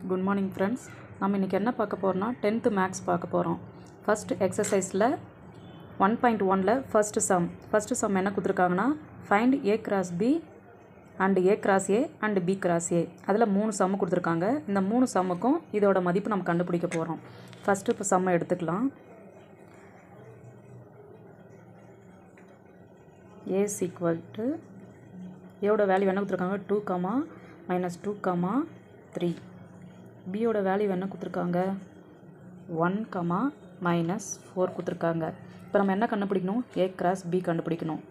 Good morning friends. நம்ம இன்றைக்கி என்ன பார்க்க போகிறோம்னா 10th மேக்ஸ் பார்க்க போகிறோம். ஃபஸ்ட் எக்ஸசைஸில் 1.1ல் ஃபஸ்ட்டு சம் என்ன கொடுத்துருக்காங்கன்னா find a cross b and a cross a and b cross a. அதில் 3 சம்மு கொடுத்துருக்காங்க. இந்த 3 சம்முக்கும் இதோட மதிப்பு நம்ம கண்டுபிடிக்க போகிறோம். ஃபஸ்ட்டு இப்போ சம்மை எடுத்துக்கலாம். ஏ ஈக்குவல் டு ஏவோட வேல்யூ என்ன கொடுத்துருக்காங்க 2, -2, 3. பியோட வேல்யூ என்ன கொடுத்துருக்காங்க 1, -4 கொடுத்துருக்காங்க. இப்போ நம்ம என்ன கண்டுபிடிக்கணும், ஏ கிராஸ் பி கண்டுபிடிக்கணும்.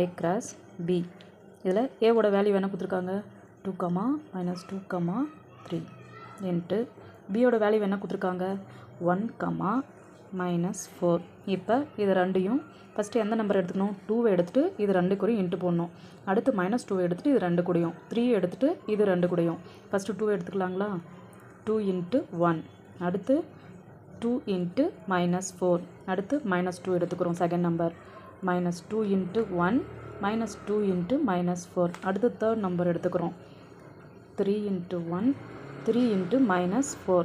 ஏ கிராஸ் பி இதில் ஏவோட வேல்யூ என்ன கொடுத்துருக்காங்க 2, -2, 3 இன்ட்டு பியோட வேல்யூ என்ன கொடுத்துருக்காங்க 1, -4. இப்போ இது ரெண்டையும் ஃபஸ்ட்டு எந்த நம்பர் எடுத்துக்கணும் 2 எடுத்துகிட்டு இது 2 கூடயும் இன்ட்டு போடணும். அடுத்து -2 எடுத்துகிட்டு இது 2 கூடயும் 3 எடுத்துகிட்டு இது 2 கூடயும் ஃபஸ்ட்டு 2 எடுத்துக்கலாங்களா. 2 × 1 அடுத்து 2 × -4 அடுத்து -2 எடுத்துக்கிறோம். செகண்ட் நம்பர் -2 × 1 -2 × -4 அடுத்து தேர்ட் நம்பர் எடுத்துக்கிறோம். 3 × 1 3 × -4.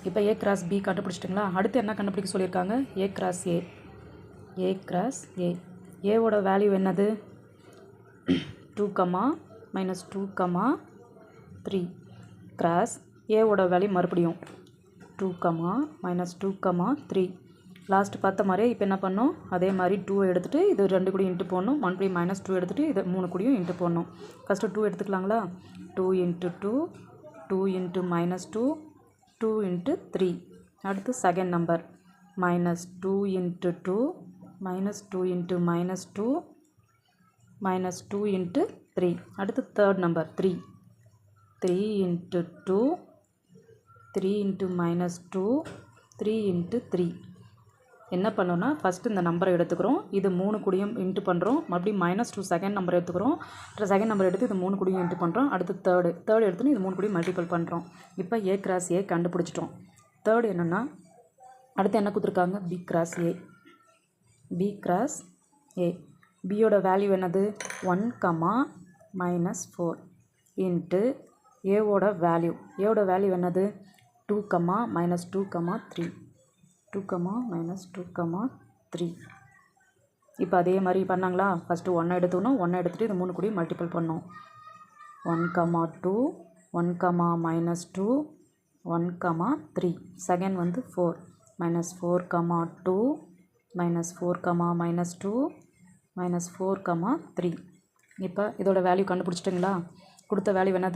இப்போ ஏ கிராஸ் பி கண்டுபிடிச்சிட்டிங்களா. அடுத்து என்ன கண்டுபிடிக்க சொல்லியிருக்காங்க ஏ கிராஸ் ஏ. ஏ கிராஸ் ஏ ஏவோட வேல்யூ என்னது 2, -2, 3 கிராஸ் ஏவோட வேல்யூ மறுபடியும் 2, -2, 3. லாஸ்ட்டு பார்த்த மாதிரியே இப்போ என்ன பண்ணோம் அதே மாதிரி 2 எடுத்துகிட்டு இது 2 கூடயும் இன்ட்டு போடணும். மறுபடியும் -2 எடுத்துகிட்டு இது 3 கூடயும் இன்ட்டு போடணும். ஃபஸ்ட்டு 2 எடுத்துக்கலாங்களா. 2 × 2 2 × -2 2 × 3. அடுத்து செகண்ட் நம்பர் -2 × 2 -2 × -2 -2 × 3. அடுத்து தேர்ட் நம்பர் 3 × 2 3 × -2 3 × 3. என்ன பண்ணோன்னா ஃபஸ்ட்டு இந்த நம்பரை எடுத்துக்கிறோம். இது 3 கூடயும் இன்ட்டு பண்ணுறோம். மறுபடியும் -2 செகண்ட் நம்பர் எடுத்துக்கிறோம். செகண்ட் நம்பர் எடுத்து இது 3 கூடயும் இன்ட்டு பண்ணுறோம். அடுத்து தேர்டு எடுத்துன்னு இது 3 கூடயும் மல்டிபிள் பண்ணுறோம். இப்போ ஏ கிராஸ் ஏ கண்டுபிடிச்சிட்டோம். தேர்டு என்னென்னா அடுத்து என்ன கொடுத்துருக்காங்க b cross a. B cross a பியோட வேல்யூ என்னது 1, -4 இன்ட்டு ஏவோட வேல்யூ என்னது 2, -2, 3 2, -2, 3. இப்போ அதே மாதிரி பண்ணாங்களா. ஃபஸ்ட்டு 1 எடுத்துக்கணும். 1 எடுத்துகிட்டு இது 3 கூடயும் மல்டிபிள் பண்ணோம். 1, 2 1, -2 1, 3. செகண்ட் வந்து 4 -4, 2 -4, -2 -4, 3. இப்போ இதோட வேல்யூ கண்டுபிடிச்சிட்டிங்களா. கொடுத்த வேல்யூ என்னது